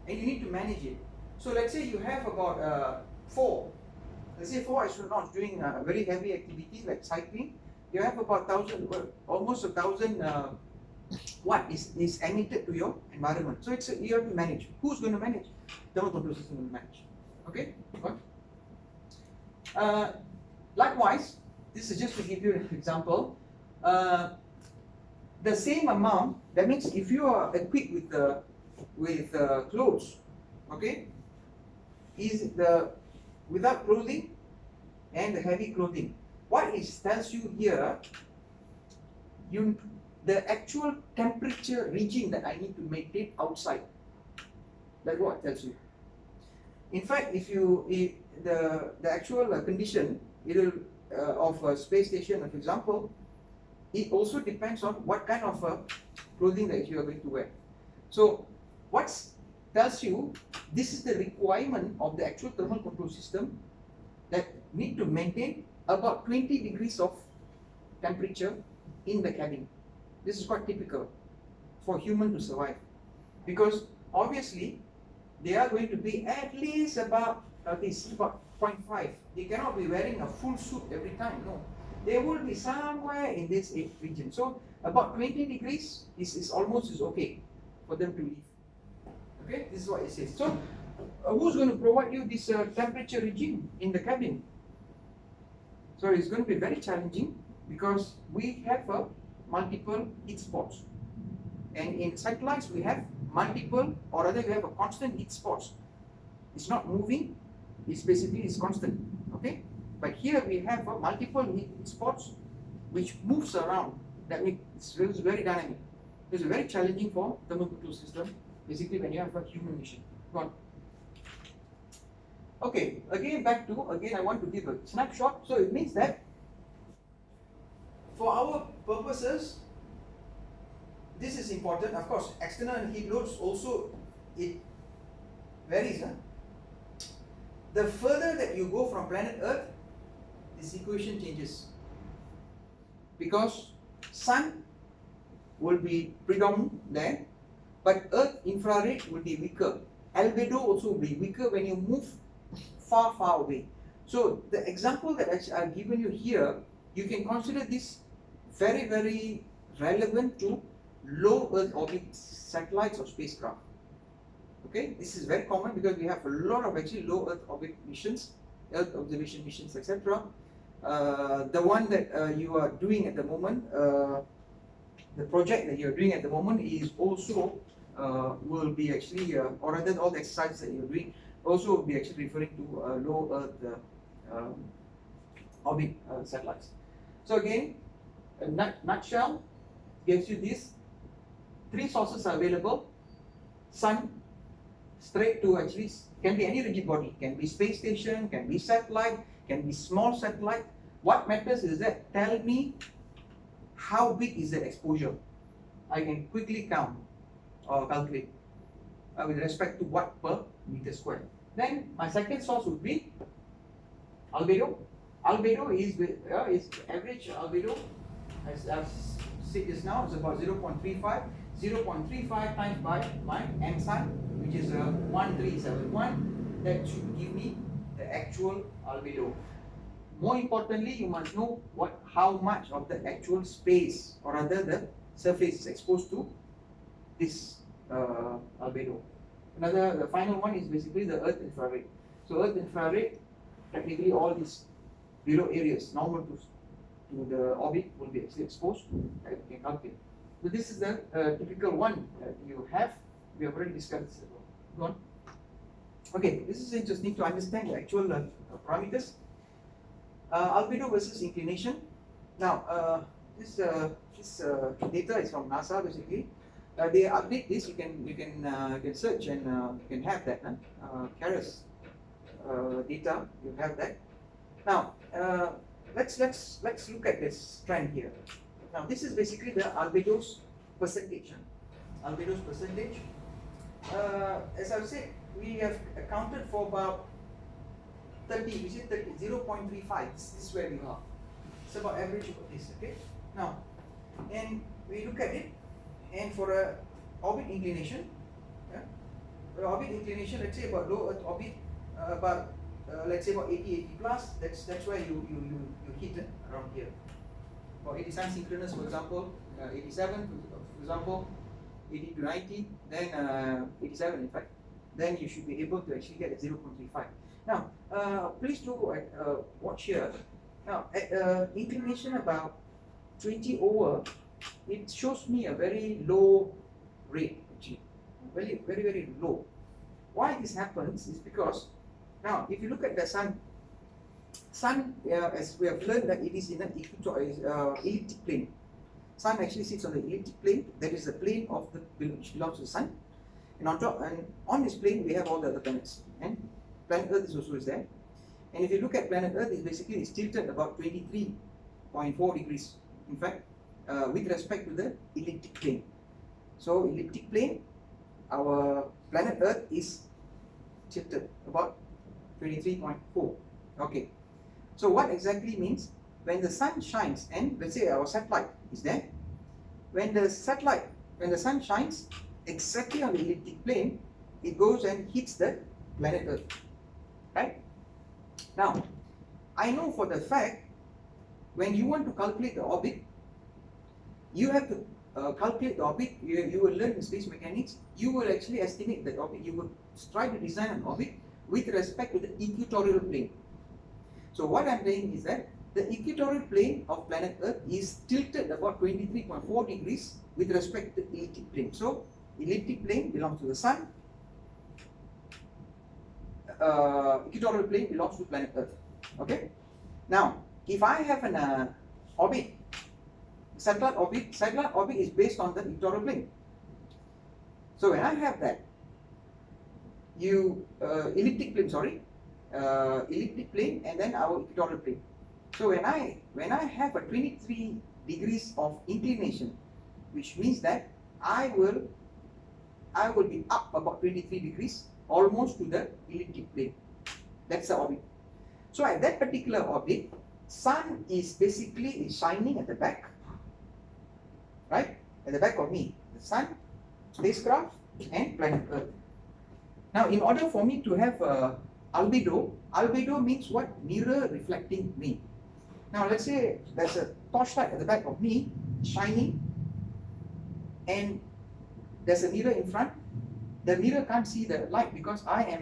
and you need to manage it. So let's say you have about four astronauts doing very heavy activity like cycling. You have about 1,000, almost 1,000 watt is emitted to your environment. So you have to manage. Who's going to manage? Thermal control system will manage. Okay. Likewise, this is just to give you an example. The same amount. That means if you are equipped with clothes, okay, is without clothing and the heavy clothing. What it tells you here, the actual temperature regime that I need to maintain outside. That's what it tells you. In fact, the actual condition of a space station, for example, it also depends on what kind of clothing that you are going to wear. So what tells you this is the requirement of the actual thermal control system that need to maintain about 20 degrees of temperature in the cabin. This is quite typical for human to survive, because obviously they are going to be at least about 0.5. They cannot be wearing a full suit every time. No, they will be somewhere in this region. So about 20 degrees is almost okay for them to live. Okay, this is what it says. So who's going to provide you this temperature regime in the cabin? So it's going to be very challenging because we have multiple heat spots, and in satellites we have multiple, or rather we have a constant heat spots. It's not moving, it's constant. Okay, but here we have multiple heat spots which moves around. That means it's very dynamic. It's very challenging for thermal control system, basically when you have a human mission. Go on. Okay, again I want to give a snapshot. So it means that for our purposes, this is important. Of course, external heat loads also, it varies. The further that you go from planet Earth, this equation changes, because sun will be predominant there, but Earth infrared will be weaker. Albedo also will be weaker when you move far away. So the example that I've given you here, you can consider this very relevant to low Earth orbit satellites or spacecraft. Okay, this is very common because we have a lot of actually low Earth orbit missions, Earth observation missions, etc. The one that you are doing at the moment, the project that you're doing at the moment is also will be actually, or rather all the exercises that you're doing also will be actually referring to low Earth orbit satellites. So again, a nutshell gives you this. 3 sources are available. Sun, straight to actually, can be any rigid body, can be space station, can be satellite, can be small satellite. What matters is that tell me how big is the exposure. I can quickly count or calculate with respect to watt per meter square. Then my second source would be albedo. Albedo is average albedo, as I've said just now, it's about 0.35. 0.35 times by my M sun, which is 1371. That should give me the actual albedo. More importantly, you must know how much of the actual space, or rather the surface, is exposed to this albedo. The final one is basically the Earth infrared. So Earth infrared, technically all this below areas normal to the orbit will be actually exposed. You can calculate. So this is the typical one that you have. We have already discussed this as well. Go on. Okay, this is interesting to understand the actual parameters. Albedo versus inclination. Now, this data is from NASA basically. They update this. You can search and you can have that. Keras data. You have that. Now, let's look at this trend here. Now, this is basically the albedo's percentage. Albedo's percentage. As I've said, we have accounted for about 30, we say 30, 0.35. This is where we are. It's about average of this, okay? Now, and we look at it, and for a orbit inclination, for orbit inclination, let's say about low Earth orbit, let's say about 80 plus. That's where you hit around here. For 80 sun synchronous, for example, 87, for example, 80 to 90, then 87 in fact, then you should be able to actually get a 0.35. Now, please do watch here. Now, at inclination about 20 over, it shows me a very low rate, actually, very low. Why this happens is because, now, if you look at the sun, as we have learned that it is in an elliptic plane. Sun actually sits on the elliptic plane. That is the plane of which belongs to the sun. And on top, and on this plane, we have all the other planets. And planet Earth is also there. And if you look at planet Earth, it's tilted about 23.4 degrees. In fact, with respect to the elliptic plane. So elliptic plane, our planet Earth is tilted about 23.4. Okay. So what exactly means when the sun shines, and let's say our satellite is there, when the sun shines exactly on the elliptic plane, it goes and hits the planet Earth, right? Now, I know for the fact when you want to calculate the orbit, you have to calculate the orbit. You will learn in space mechanics. You will actually estimate the orbit. You will try to design an orbit with respect to the equatorial plane. So what I'm saying is that the equatorial plane of planet Earth is tilted about 23.4 degrees with respect to the elliptic plane. So elliptic plane belongs to the sun. Equatorial plane belongs to planet Earth. Okay. Now, if I have an orbit, satellite orbit is based on the equatorial plane. So when I have that, elliptic plane, and then our equatorial plane. So when I have a 23 degrees of inclination, which means that I will be up about 23 degrees, almost to the elliptic plane. That's the orbit. So at that particular orbit, sun is basically shining at the back, right? At the back of me, the sun, spacecraft, and planet Earth. Now, in order for me to have albedo means what? Mirror reflecting me. Now, let's say there's a torchlight at the back of me, shining, and there's a mirror in front. The mirror can't see the light because I am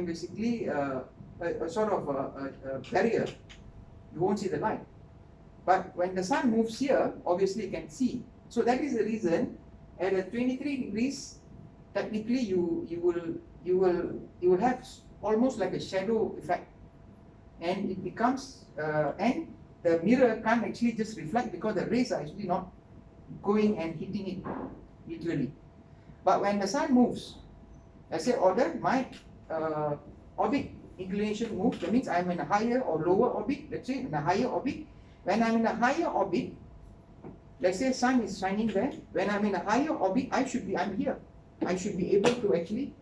basically a sort of a barrier. You won't see the light. But when the sun moves here, obviously you can see. So that is the reason at a 23 degrees, technically you will have almost like a shadow effect, and it becomes and the mirror can't actually just reflect because the rays are actually not going and hitting it literally. But when the sun moves, let's say my orbit inclination moves, that means I'm in a higher or lower orbit. Let's say in a higher orbit. When I'm in a higher orbit, let's say sun is shining there. When I'm in a higher orbit, I'm here. I should be able to actually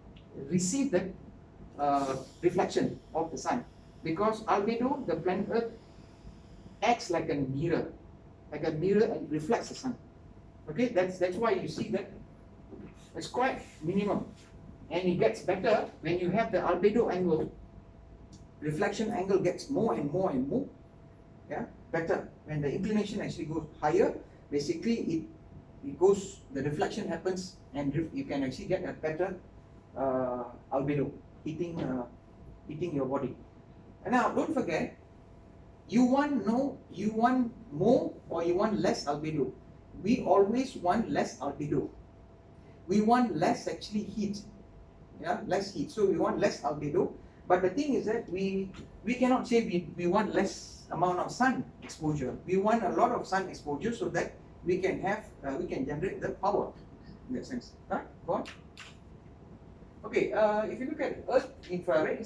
receive the reflection of the sun, because albedo, the planet Earth, acts like a mirror and reflects the sun. Okay, that's why you see that it's quite minimum, and it gets better when you have the albedo angle. Reflection angle gets more and more and more. Yeah, better when the inclination actually goes higher. Basically, it goes. The reflection happens, and you can actually get a better albedo hitting your body. And now don't forget, you want more or you want less albedo. We always want less albedo. We want less actually heat. Yeah, less heat. So we want less albedo. But the thing is that we cannot say we want less amount of sun exposure. We want a lot of sun exposure so that we can have we can generate the power in that sense. Right? Go on. Okay. If you look at Earth infrared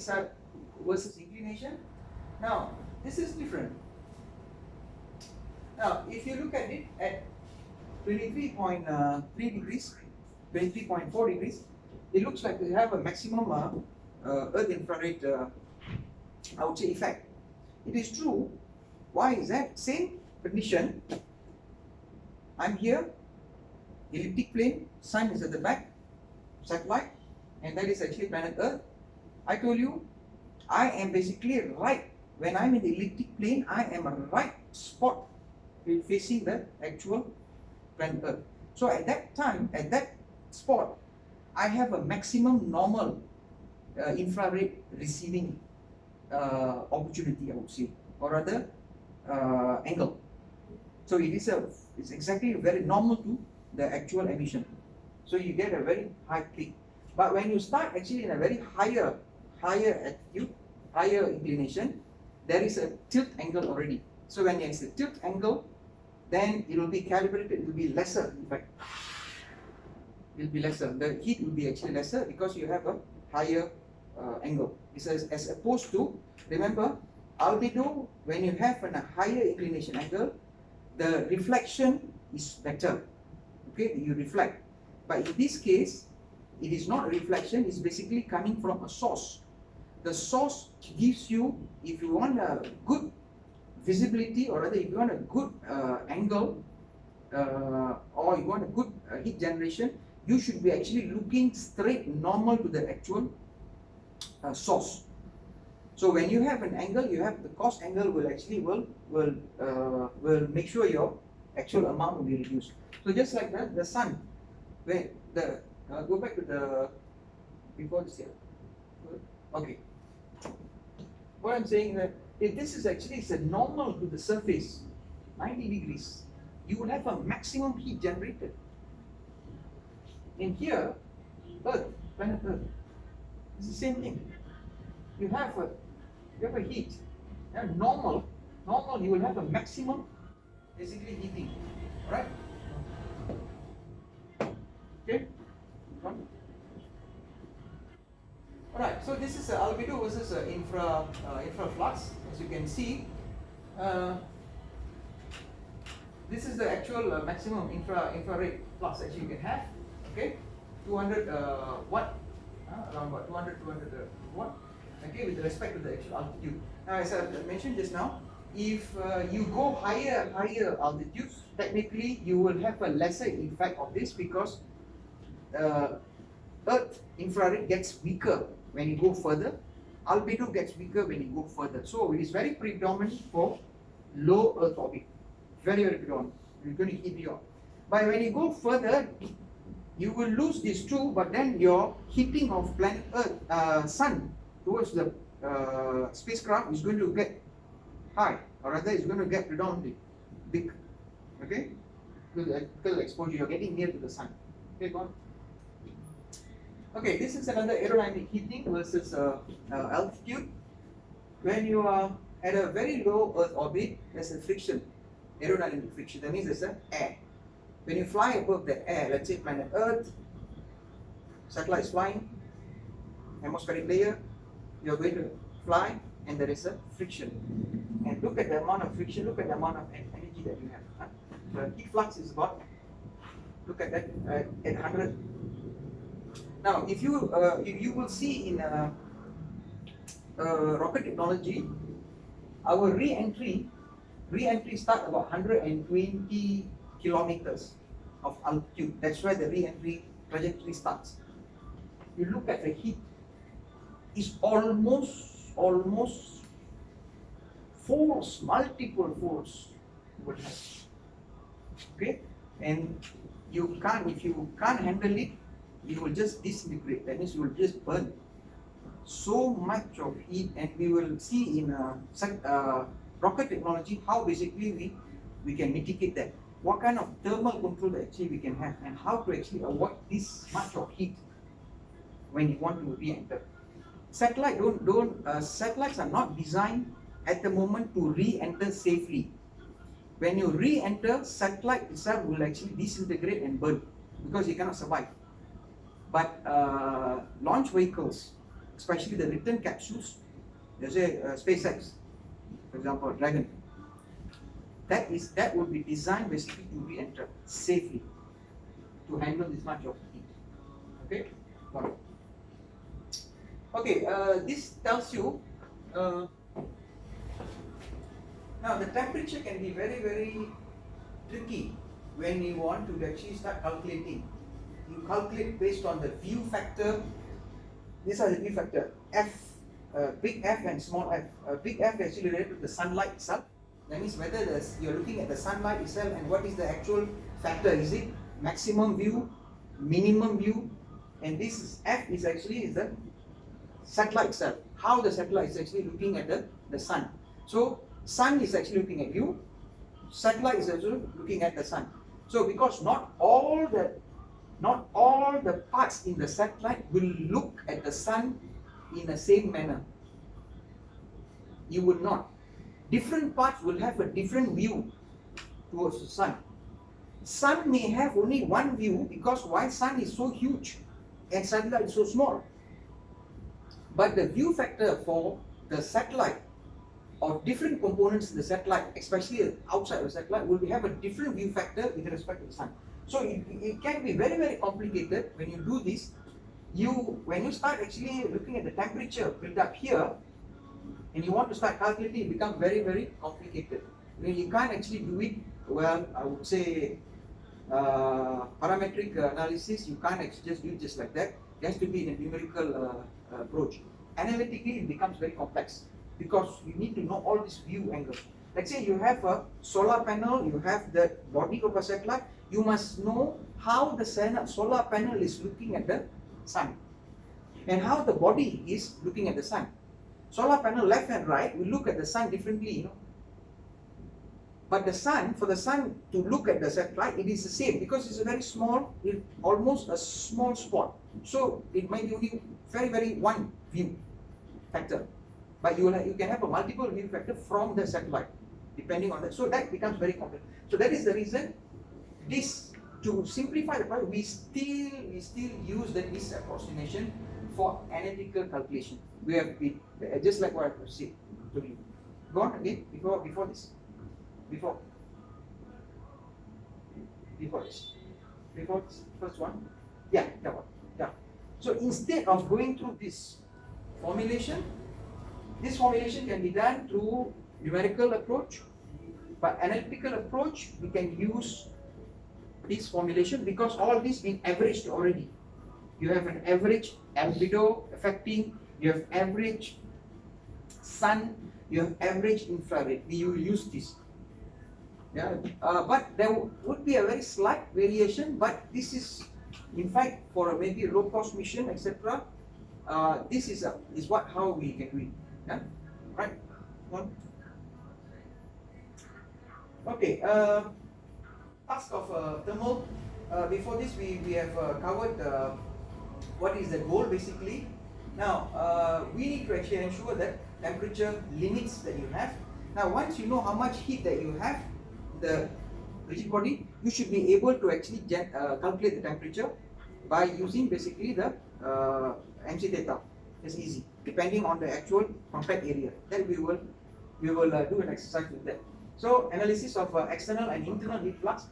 versus inclination, now this is different. Now, if you look at it at 23.3 degrees, 23.4 degrees, it looks like we have a maximum Earth infrared, I would say, effect. It is true. Why is that? Same condition. I'm here, elliptic plane, sun is at the back, satellite, and that is actually planet Earth. I told you, I am basically right. When I'm in the elliptic plane, I am a right spot facing the actual planet Earth. So at that time, at that spot, I have a maximum normal infrared receiving opportunity, I would say, or rather angle. So it's exactly very normal to the actual emission. So you get a very high peak. But when you start actually in a very higher altitude, higher inclination, there is a tilt angle already. So when there is a tilt angle, then it will be calibrated, it will be lesser in fact. It will be lesser. The heat will be actually lesser because you have a higher angle. It's as opposed to, remember, albedo, when you have a higher inclination angle, the reflection is better. Okay, you reflect. But in this case, it is not a reflection, it's basically coming from a source. The source gives you, if you want a good visibility, or rather if you want a good angle, or you want a good heat generation, you should be actually looking straight normal to the actual source. So when you have an angle, you have the cos angle will actually will make sure your actual amount will be reduced. So just like that, the sun, when the go back to the before this here. Okay. What I'm saying that if this is actually it's a normal to the surface, 90 degrees, you will have a maximum heat generated. In here, Earth, planet Earth, it's the same thing. You have a heat. And normal, you will have a maximum basically heating. Right? Okay? Alright, so this is albedo versus infraflux. As you can see, this is the actual maximum infrared flux that you can have. Okay, 200 watt, around about 200 watt. Okay, with respect to the actual altitude. Now, as I mentioned just now, if you go higher altitudes, technically you will have a lesser effect of this because Earth infrared gets weaker when you go further. Albedo gets weaker when you go further. So it is very predominant for low Earth orbit. Very predominant. It's going to heat you up. But when you go further, you will lose these two, but then your heating of planet Earth, sun towards the spacecraft is going to get high, or rather it's going to get predominantly big. Okay? Because exposure, you're getting near to the sun. Okay, go on. Okay, this is another aerodynamic heating versus altitude. When you are at a very low Earth orbit, there's a friction, aerodynamic friction. That means there's an air. When you fly above the air, let's say planet Earth, satellite is flying, atmospheric layer, you're going to fly, and there is a friction. And look at the amount of friction, look at the amount of energy that you have. The heat flux is about, look at that, at 100. Now, if you will see in rocket technology, our re-entry start about 120 kilometers of altitude. That's where the re-entry trajectory starts. You look at the heat, it's almost folds, multiple folds. Okay, and you can't, if you can't handle it, you will just disintegrate. That means you will just burn. so much of heat, and we will see in rocket technology how basically we can mitigate that. What kind of thermal control that actually we can have, and how to actually avoid this much of heat when you want to re-enter. Satellites are not designed at the moment to re-enter safely. When you re-enter, satellite itself will actually disintegrate and burn because it cannot survive. But launch vehicles, especially the return capsules, let's say SpaceX, for example, Dragon, that would be designed basically to re-enter safely, to handle this much of heat. Okay, got it. Okay, this tells you. Now the temperature can be very, very tricky when you want to actually start calculating. You calculate based on the view factor. These are the view factor, F, big F and small f. Big F is actually related to the sunlight itself. That means whether you're looking at the sunlight itself and what is the actual factor. Is it maximum view, minimum view? And this is, F is actually the satellite itself. How the satellite is actually looking at the sun. So sun is actually looking at you, satellite is actually looking at the sun. So because not all the parts in the satellite will look at the sun in the same manner. You will not. Different parts will have a different view towards the sun. Sun may have only one view because why? Sun is so huge and satellite is so small. But the view factor for the satellite of different components in the satellite, especially outside the satellite, will have a different view factor with respect to the sun. So it can be very, very complicated when you do this. When you start actually looking at the temperature built up here, and you want to start calculating, it becomes very, very complicated. When you can't actually do it, well, I would say parametric analysis, you can't actually just do it just like that. It has to be in a numerical approach. Analytically, it becomes very complex because you need to know all these view angles. Let's say you have a solar panel, you have the body of a satellite, you must know how the solar panel is looking at the sun and how the body is looking at the sun. Solar panel left and right will look at the sun differently, you know. But the sun, for the sun to look at the satellite, it is the same because it's a very small, almost a small spot. So it might be only very, very one view factor. But you can have a multiple view factor from the satellite, depending on that. So that becomes very complex. So that is the reason to simplify the problem, we still use this approximation for analytical calculation. We have just like what I said to you. Go on again before this. Before this first one. Yeah, that one. Yeah. So instead of going through this formulation can be done through numerical approach, but analytical approach we can use this formulation because all this being averaged already. You have an average albedo affecting, you have average sun, you have average infrared. We will use this. Yeah, but there would be a very slight variation, but this is in fact for a maybe low cost mission, etc. This is how we can do it. Yeah, right. Okay. Task of thermal. Before this, we have covered what is the goal basically. Now we need to actually ensure that temperature limits that you have. Now once you know how much heat that you have, the rigid body, you should be able to actually calculate the temperature by using basically the MC theta. It's easy, depending on the actual contact area. Then we will do an exercise with that. So analysis of external and internal heat flux.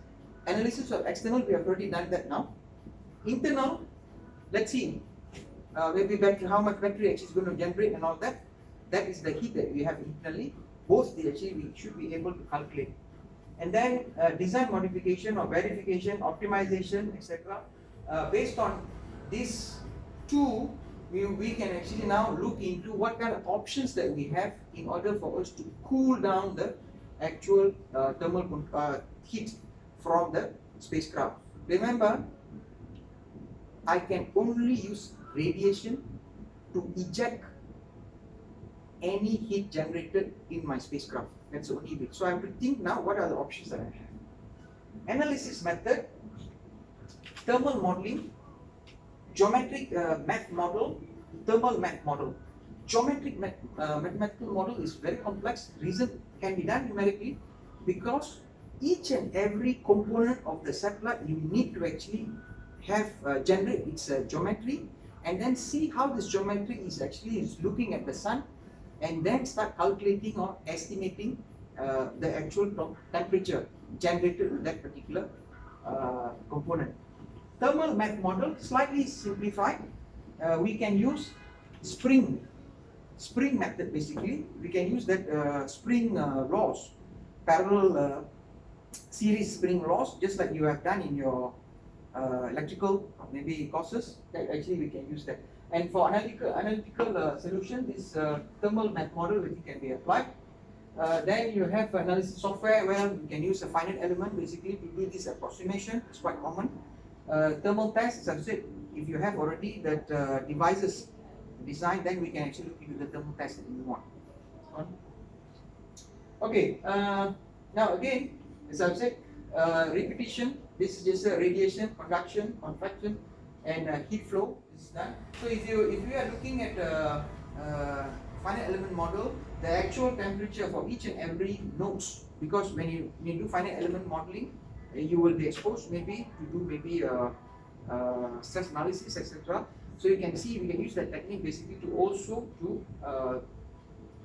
Analysis of external, we have already done that now. Internal, let's see, maybe battery, how much battery actually is going to generate and all that. That is the heat that we have internally. Both actually we should be able to calculate. And then design modification or verification, optimization, etc. Based on these two, we can actually now look into what kind of options that we have in order for us to cool down the actual thermal heat from the spacecraft. Remember, I can only use radiation to eject any heat generated in my spacecraft. That's the only way. So I have to think now what are the options that I have. Analysis method, thermal modeling, geometric math model, thermal math model. Geometric mathematical model is very complex. Reason can be done numerically because each and every component of the satellite you need to actually have generate its geometry and then see how this geometry is actually looking at the sun and then start calculating or estimating the actual temperature generated with that particular component. Thermal math model, slightly simplified, we can use spring method basically. We can use that spring laws, parallel series spring laws, just like you have done in your electrical maybe courses. That actually we can use that. And for analytical solution, this thermal math model can be applied. Then you have analysis software where you can use a finite element basically to do this approximation. It's quite common. Thermal test, as I said, if you have already that devices designed, then we can actually look into the thermal test that you want. Okay, now again, as I've said, repetition. This is just a radiation, conduction, convection, and heat flow. This is done. So if you are looking at a finite element model, the actual temperature for each and every nodes, because when you do finite element modeling, you will be exposed maybe to do maybe stress analysis, etc. So you can see we can use that technique basically to also to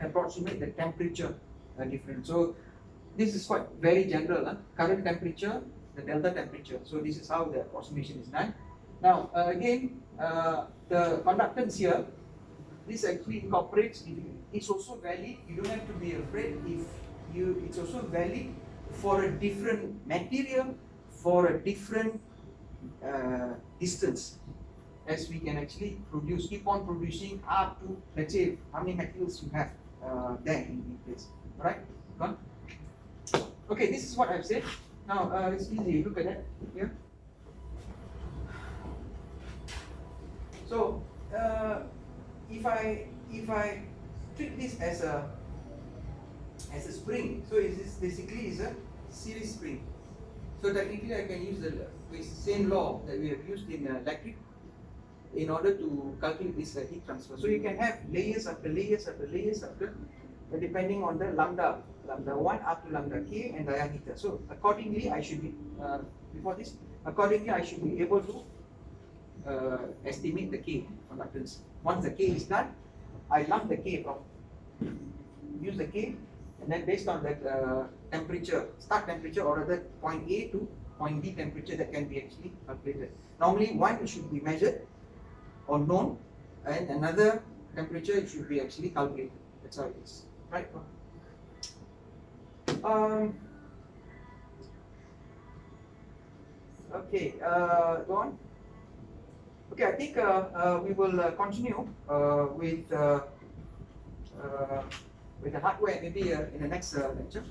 approximate the temperature difference. So this is quite very general. Current temperature, the delta temperature. So this is how the approximation is done. Now again, the conductance here, this actually incorporates. It's also valid. You don't have to be afraid if you. It's also valid for a different material, for a different distance, as we can actually keep on producing up to, let's say, how many materials you have there in place. All right, gone. Okay, this is what I've said. Now it's easy. Look at that here. So if I treat this as a spring, so this basically is a series spring. So technically I can use the same law that we have used in electric in order to calculate this heat transfer. So you can have layers after layers after layers after, depending on the lambda 1 up to lambda k and diameter. So accordingly I should be able to estimate the k conductance. Once the k is done, I lump the k from, use the k, and then based on that temperature, start temperature, or rather point A to point B temperature, that can be actually calculated. Normally one should be measured or known, and another temperature should be actually calculated. That's how it is, right? Okay, go on. Okay, I think we will continue with the hardware maybe in the next lecture.